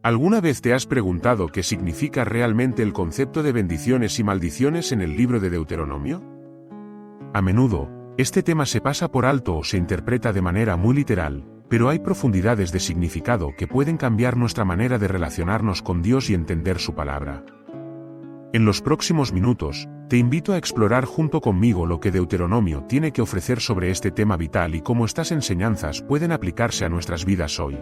¿Alguna vez te has preguntado qué significa realmente el concepto de bendiciones y maldiciones en el libro de Deuteronomio? A menudo, este tema se pasa por alto o se interpreta de manera muy literal, pero hay profundidades de significado que pueden cambiar nuestra manera de relacionarnos con Dios y entender su palabra. En los próximos minutos, te invito a explorar junto conmigo lo que Deuteronomio tiene que ofrecer sobre este tema vital y cómo estas enseñanzas pueden aplicarse a nuestras vidas hoy.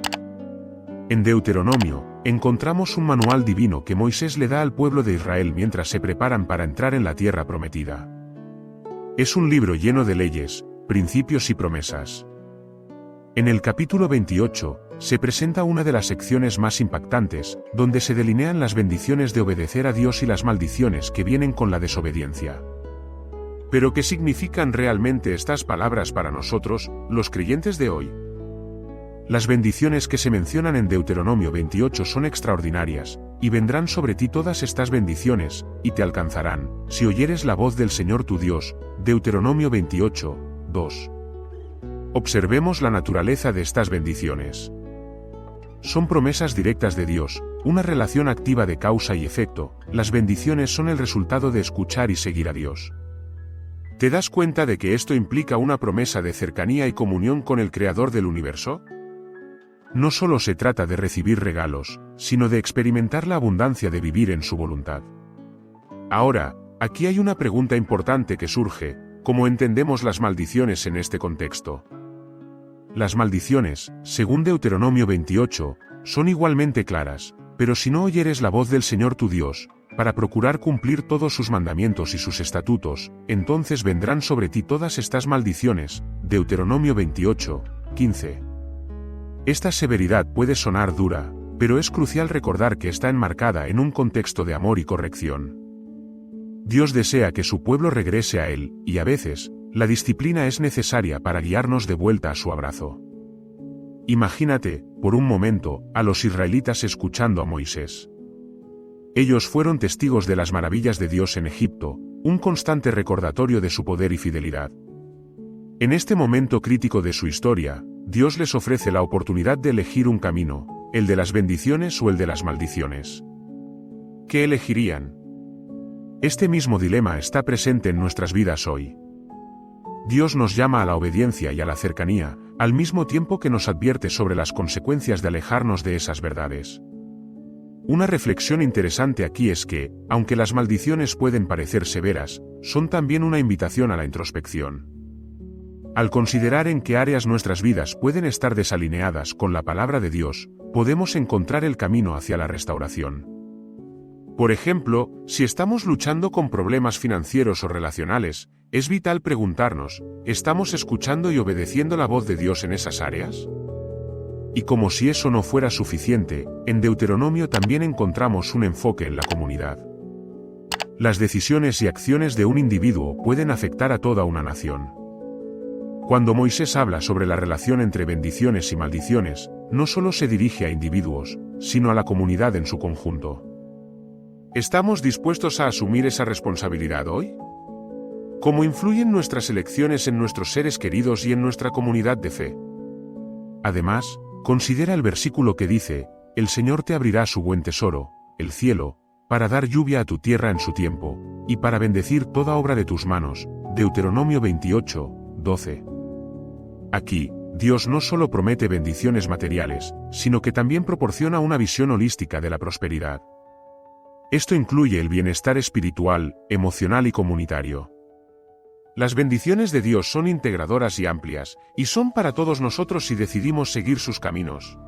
En Deuteronomio, encontramos un manual divino que Moisés le da al pueblo de Israel mientras se preparan para entrar en la tierra prometida. Es un libro lleno de leyes, principios y promesas. En el capítulo 28, se presenta una de las secciones más impactantes, donde se delinean las bendiciones de obedecer a Dios y las maldiciones que vienen con la desobediencia. ¿Pero qué significan realmente estas palabras para nosotros, los creyentes de hoy? Las bendiciones que se mencionan en Deuteronomio 28 son extraordinarias, y vendrán sobre ti todas estas bendiciones, y te alcanzarán, si oyeres la voz del Señor tu Dios. Deuteronomio 28, 2. Observemos la naturaleza de estas bendiciones. Son promesas directas de Dios, una relación activa de causa y efecto. Las bendiciones son el resultado de escuchar y seguir a Dios. ¿Te das cuenta de que esto implica una promesa de cercanía y comunión con el Creador del universo? No solo se trata de recibir regalos, sino de experimentar la abundancia de vivir en su voluntad. Ahora, aquí hay una pregunta importante que surge: ¿cómo entendemos las maldiciones en este contexto? Las maldiciones, según Deuteronomio 28, son igualmente claras, pero si no oyeres la voz del Señor tu Dios, para procurar cumplir todos sus mandamientos y sus estatutos, entonces vendrán sobre ti todas estas maldiciones. Deuteronomio 28, 15. Esta severidad puede sonar dura, pero es crucial recordar que está enmarcada en un contexto de amor y corrección. Dios desea que su pueblo regrese a Él, y a veces, la disciplina es necesaria para guiarnos de vuelta a su abrazo. Imagínate, por un momento, a los israelitas escuchando a Moisés. Ellos fueron testigos de las maravillas de Dios en Egipto, un constante recordatorio de su poder y fidelidad. En este momento crítico de su historia, Dios les ofrece la oportunidad de elegir un camino, el de las bendiciones o el de las maldiciones. ¿Qué elegirían? Este mismo dilema está presente en nuestras vidas hoy. Dios nos llama a la obediencia y a la cercanía, al mismo tiempo que nos advierte sobre las consecuencias de alejarnos de esas verdades. Una reflexión interesante aquí es que, aunque las maldiciones pueden parecer severas, son también una invitación a la introspección. Al considerar en qué áreas nuestras vidas pueden estar desalineadas con la palabra de Dios, podemos encontrar el camino hacia la restauración. Por ejemplo, si estamos luchando con problemas financieros o relacionales, es vital preguntarnos: ¿estamos escuchando y obedeciendo la voz de Dios en esas áreas? Y como si eso no fuera suficiente, en Deuteronomio también encontramos un enfoque en la comunidad. Las decisiones y acciones de un individuo pueden afectar a toda una nación. Cuando Moisés habla sobre la relación entre bendiciones y maldiciones, no solo se dirige a individuos, sino a la comunidad en su conjunto. ¿Estamos dispuestos a asumir esa responsabilidad hoy? ¿Cómo influyen nuestras elecciones en nuestros seres queridos y en nuestra comunidad de fe? Además, considera el versículo que dice: el Señor te abrirá su buen tesoro, el cielo, para dar lluvia a tu tierra en su tiempo, y para bendecir toda obra de tus manos. Deuteronomio 28, 12. Aquí, Dios no solo promete bendiciones materiales, sino que también proporciona una visión holística de la prosperidad. Esto incluye el bienestar espiritual, emocional y comunitario. Las bendiciones de Dios son integradoras y amplias, y son para todos nosotros si decidimos seguir sus caminos.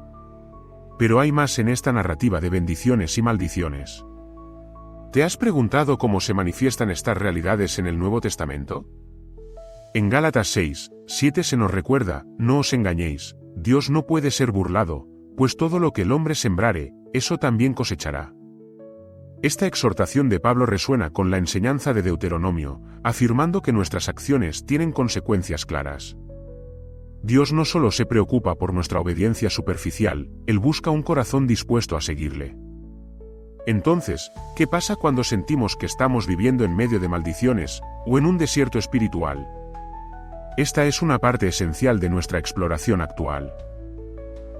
Pero hay más en esta narrativa de bendiciones y maldiciones. ¿Te has preguntado cómo se manifiestan estas realidades en el Nuevo Testamento? En Gálatas 6, 7 se nos recuerda: no os engañéis, Dios no puede ser burlado, pues todo lo que el hombre sembrare, eso también cosechará. Esta exhortación de Pablo resuena con la enseñanza de Deuteronomio, afirmando que nuestras acciones tienen consecuencias claras. Dios no solo se preocupa por nuestra obediencia superficial, Él busca un corazón dispuesto a seguirle. Entonces, ¿qué pasa cuando sentimos que estamos viviendo en medio de maldiciones, o en un desierto espiritual? Esta es una parte esencial de nuestra exploración actual.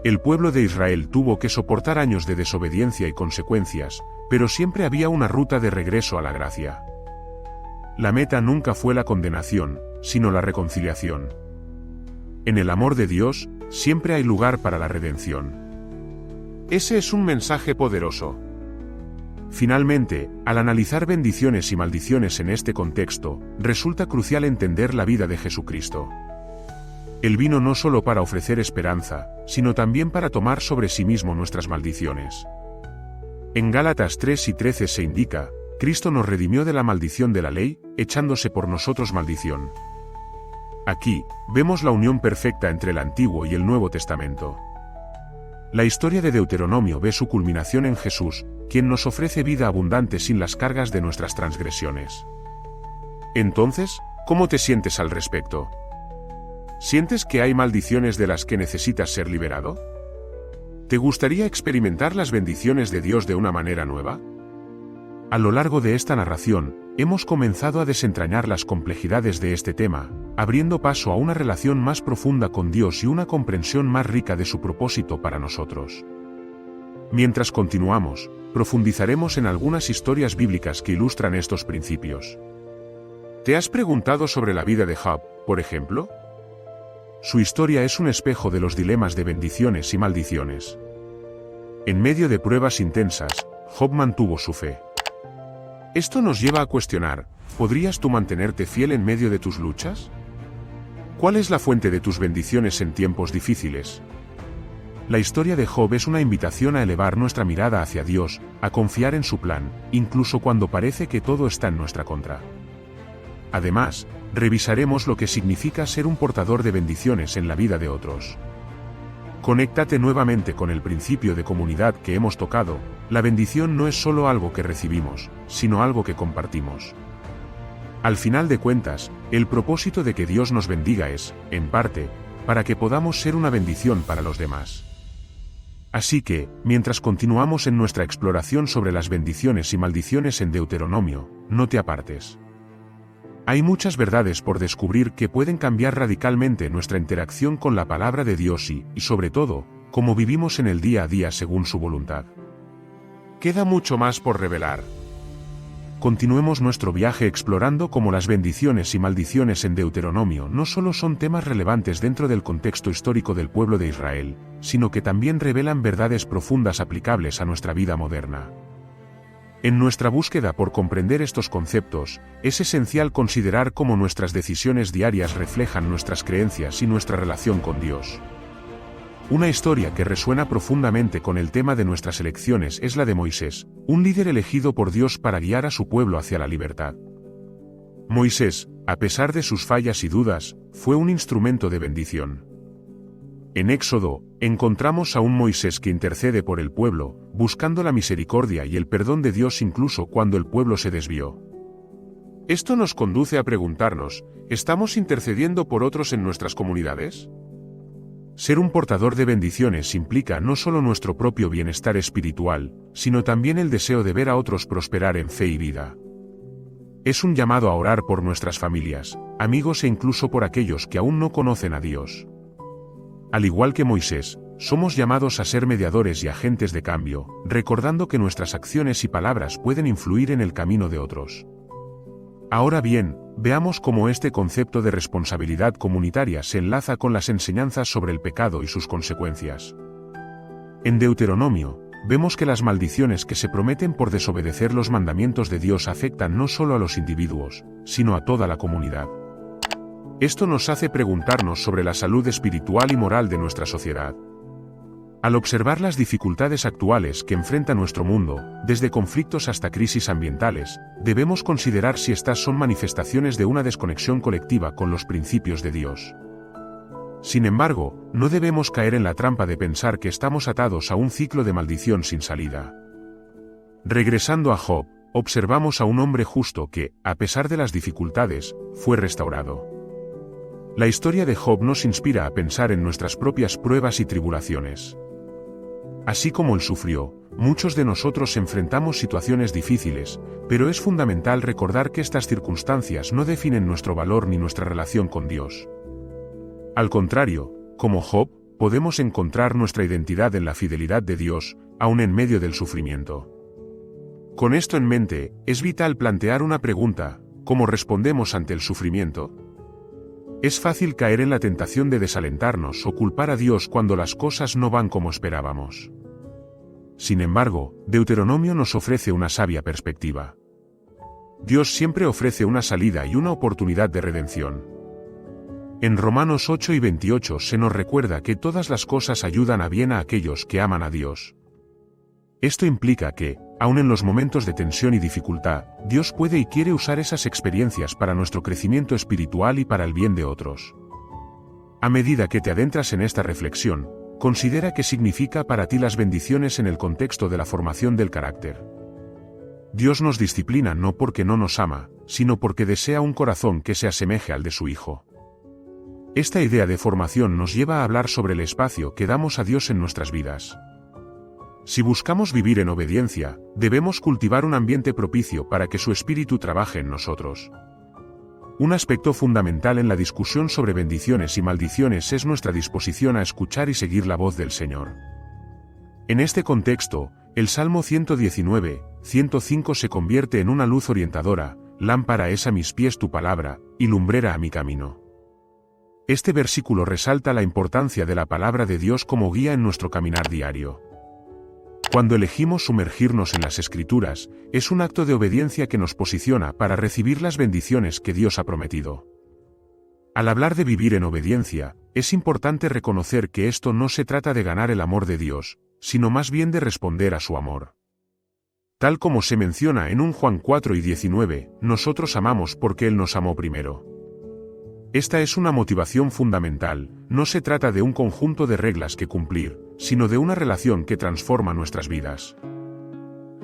El pueblo de Israel tuvo que soportar años de desobediencia y consecuencias, pero siempre había una ruta de regreso a la gracia. La meta nunca fue la condenación, sino la reconciliación. En el amor de Dios, siempre hay lugar para la redención. Ese es un mensaje poderoso. Finalmente, al analizar bendiciones y maldiciones en este contexto, resulta crucial entender la vida de Jesucristo. Él vino no solo para ofrecer esperanza, sino también para tomar sobre sí mismo nuestras maldiciones. En Gálatas 3:13 se indica: Cristo nos redimió de la maldición de la ley, echándose por nosotros maldición. Aquí, vemos la unión perfecta entre el Antiguo y el Nuevo Testamento. La historia de Deuteronomio ve su culminación en Jesús, quien nos ofrece vida abundante sin las cargas de nuestras transgresiones. Entonces, ¿cómo te sientes al respecto? ¿Sientes que hay maldiciones de las que necesitas ser liberado? ¿Te gustaría experimentar las bendiciones de Dios de una manera nueva? A lo largo de esta narración, hemos comenzado a desentrañar las complejidades de este tema, abriendo paso a una relación más profunda con Dios y una comprensión más rica de su propósito para nosotros. Mientras continuamos, profundizaremos en algunas historias bíblicas que ilustran estos principios. ¿Te has preguntado sobre la vida de Job, por ejemplo? Su historia es un espejo de los dilemas de bendiciones y maldiciones. En medio de pruebas intensas, Job mantuvo su fe. Esto nos lleva a cuestionar: ¿podrías tú mantenerte fiel en medio de tus luchas? ¿Cuál es la fuente de tus bendiciones en tiempos difíciles? La historia de Job es una invitación a elevar nuestra mirada hacia Dios, a confiar en su plan, incluso cuando parece que todo está en nuestra contra. Además, revisaremos lo que significa ser un portador de bendiciones en la vida de otros. Conéctate nuevamente con el principio de comunidad que hemos tocado. La bendición no es solo algo que recibimos, sino algo que compartimos. Al final de cuentas, el propósito de que Dios nos bendiga es, en parte, para que podamos ser una bendición para los demás. Así que, mientras continuamos en nuestra exploración sobre las bendiciones y maldiciones en Deuteronomio, no te apartes. Hay muchas verdades por descubrir que pueden cambiar radicalmente nuestra interacción con la palabra de Dios y, sobre todo, cómo vivimos en el día a día según su voluntad. Queda mucho más por revelar. Continuemos nuestro viaje explorando cómo las bendiciones y maldiciones en Deuteronomio no solo son temas relevantes dentro del contexto histórico del pueblo de Israel, sino que también revelan verdades profundas aplicables a nuestra vida moderna. En nuestra búsqueda por comprender estos conceptos, es esencial considerar cómo nuestras decisiones diarias reflejan nuestras creencias y nuestra relación con Dios. Una historia que resuena profundamente con el tema de nuestras elecciones es la de Moisés, un líder elegido por Dios para guiar a su pueblo hacia la libertad. Moisés, a pesar de sus fallas y dudas, fue un instrumento de bendición. En Éxodo, encontramos a un Moisés que intercede por el pueblo, buscando la misericordia y el perdón de Dios incluso cuando el pueblo se desvió. Esto nos conduce a preguntarnos: ¿estamos intercediendo por otros en nuestras comunidades? Ser un portador de bendiciones implica no solo nuestro propio bienestar espiritual, sino también el deseo de ver a otros prosperar en fe y vida. Es un llamado a orar por nuestras familias, amigos e incluso por aquellos que aún no conocen a Dios. Al igual que Moisés, somos llamados a ser mediadores y agentes de cambio, recordando que nuestras acciones y palabras pueden influir en el camino de otros. Ahora bien, veamos cómo este concepto de responsabilidad comunitaria se enlaza con las enseñanzas sobre el pecado y sus consecuencias. En Deuteronomio, vemos que las maldiciones que se prometen por desobedecer los mandamientos de Dios afectan no solo a los individuos, sino a toda la comunidad. Esto nos hace preguntarnos sobre la salud espiritual y moral de nuestra sociedad. Al observar las dificultades actuales que enfrenta nuestro mundo, desde conflictos hasta crisis ambientales, debemos considerar si estas son manifestaciones de una desconexión colectiva con los principios de Dios. Sin embargo, no debemos caer en la trampa de pensar que estamos atados a un ciclo de maldición sin salida. Regresando a Job, observamos a un hombre justo que, a pesar de las dificultades, fue restaurado. La historia de Job nos inspira a pensar en nuestras propias pruebas y tribulaciones. Así como él sufrió, muchos de nosotros enfrentamos situaciones difíciles, pero es fundamental recordar que estas circunstancias no definen nuestro valor ni nuestra relación con Dios. Al contrario, como Job, podemos encontrar nuestra identidad en la fidelidad de Dios, aun en medio del sufrimiento. Con esto en mente, es vital plantear una pregunta: ¿cómo respondemos ante el sufrimiento? Es fácil caer en la tentación de desalentarnos o culpar a Dios cuando las cosas no van como esperábamos. Sin embargo, Deuteronomio nos ofrece una sabia perspectiva. Dios siempre ofrece una salida y una oportunidad de redención. En Romanos 8 y 28 se nos recuerda que todas las cosas ayudan a bien a aquellos que aman a Dios. Esto implica que, aun en los momentos de tensión y dificultad, Dios puede y quiere usar esas experiencias para nuestro crecimiento espiritual y para el bien de otros. A medida que te adentras en esta reflexión, considera qué significa para ti las bendiciones en el contexto de la formación del carácter. Dios nos disciplina no porque no nos ama, sino porque desea un corazón que se asemeje al de su Hijo. Esta idea de formación nos lleva a hablar sobre el espacio que damos a Dios en nuestras vidas. Si buscamos vivir en obediencia, debemos cultivar un ambiente propicio para que su Espíritu trabaje en nosotros. Un aspecto fundamental en la discusión sobre bendiciones y maldiciones es nuestra disposición a escuchar y seguir la voz del Señor. En este contexto, el Salmo 119, 105 se convierte en una luz orientadora: lámpara es a mis pies tu palabra, y lumbrera a mi camino. Este versículo resalta la importancia de la palabra de Dios como guía en nuestro caminar diario. Cuando elegimos sumergirnos en las Escrituras, es un acto de obediencia que nos posiciona para recibir las bendiciones que Dios ha prometido. Al hablar de vivir en obediencia, es importante reconocer que esto no se trata de ganar el amor de Dios, sino más bien de responder a su amor. Tal como se menciona en 1 Juan 4 y 19, nosotros amamos porque Él nos amó primero. Esta es una motivación fundamental. No se trata de un conjunto de reglas que cumplir, sino de una relación que transforma nuestras vidas.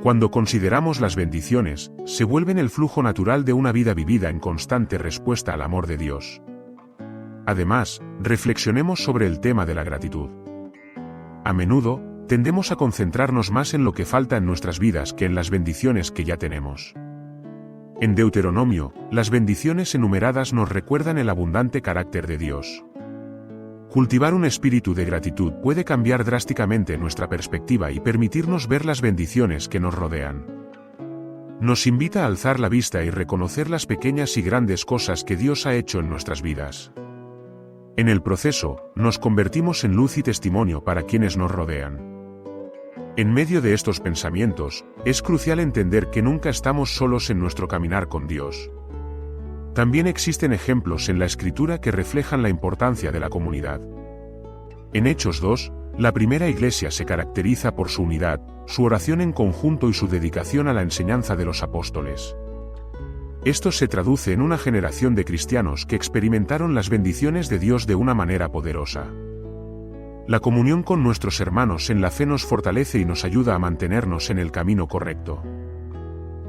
Cuando consideramos las bendiciones, se vuelven el flujo natural de una vida vivida en constante respuesta al amor de Dios. Además, reflexionemos sobre el tema de la gratitud. A menudo, tendemos a concentrarnos más en lo que falta en nuestras vidas que en las bendiciones que ya tenemos. En Deuteronomio, las bendiciones enumeradas nos recuerdan el abundante carácter de Dios. Cultivar un espíritu de gratitud puede cambiar drásticamente nuestra perspectiva y permitirnos ver las bendiciones que nos rodean. Nos invita a alzar la vista y reconocer las pequeñas y grandes cosas que Dios ha hecho en nuestras vidas. En el proceso, nos convertimos en luz y testimonio para quienes nos rodean. En medio de estos pensamientos, es crucial entender que nunca estamos solos en nuestro caminar con Dios. También existen ejemplos en la Escritura que reflejan la importancia de la comunidad. En Hechos 2, la primera iglesia se caracteriza por su unidad, su oración en conjunto y su dedicación a la enseñanza de los apóstoles. Esto se traduce en una generación de cristianos que experimentaron las bendiciones de Dios de una manera poderosa. La comunión con nuestros hermanos en la fe nos fortalece y nos ayuda a mantenernos en el camino correcto.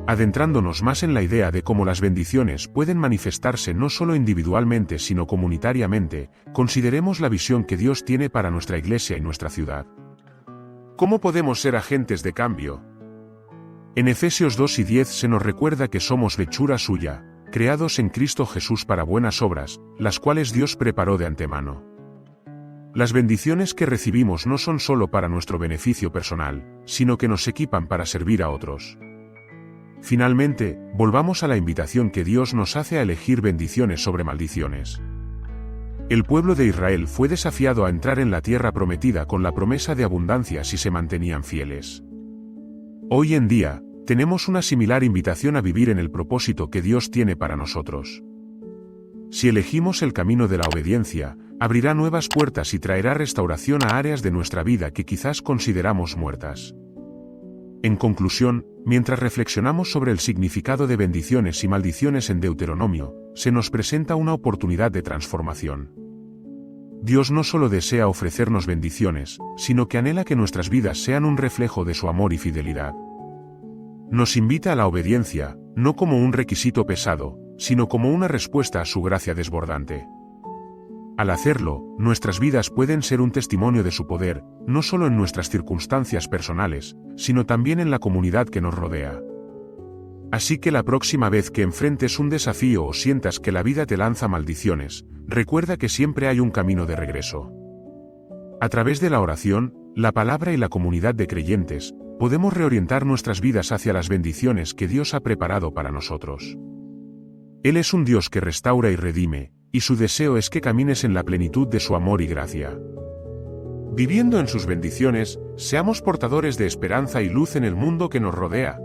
Adentrándonos más en la idea de cómo las bendiciones pueden manifestarse no solo individualmente sino comunitariamente, consideremos la visión que Dios tiene para nuestra iglesia y nuestra ciudad. ¿Cómo podemos ser agentes de cambio? En Efesios 2 y 10 se nos recuerda que somos hechura suya, creados en Cristo Jesús para buenas obras, las cuales Dios preparó de antemano. Las bendiciones que recibimos no son solo para nuestro beneficio personal, sino que nos equipan para servir a otros. Finalmente, volvamos a la invitación que Dios nos hace a elegir bendiciones sobre maldiciones. El pueblo de Israel fue desafiado a entrar en la tierra prometida con la promesa de abundancia si se mantenían fieles. Hoy en día, tenemos una similar invitación a vivir en el propósito que Dios tiene para nosotros. Si elegimos el camino de la obediencia, abrirá nuevas puertas y traerá restauración a áreas de nuestra vida que quizás consideramos muertas. En conclusión, mientras reflexionamos sobre el significado de bendiciones y maldiciones en Deuteronomio, se nos presenta una oportunidad de transformación. Dios no solo desea ofrecernos bendiciones, sino que anhela que nuestras vidas sean un reflejo de su amor y fidelidad. Nos invita a la obediencia, no como un requisito pesado, sino como una respuesta a su gracia desbordante. Al hacerlo, nuestras vidas pueden ser un testimonio de su poder, no solo en nuestras circunstancias personales, sino también en la comunidad que nos rodea. Así que la próxima vez que enfrentes un desafío o sientas que la vida te lanza maldiciones, recuerda que siempre hay un camino de regreso. A través de la oración, la palabra y la comunidad de creyentes, podemos reorientar nuestras vidas hacia las bendiciones que Dios ha preparado para nosotros. Él es un Dios que restaura y redime, y su deseo es que camines en la plenitud de su amor y gracia. Viviendo en sus bendiciones, seamos portadores de esperanza y luz en el mundo que nos rodea.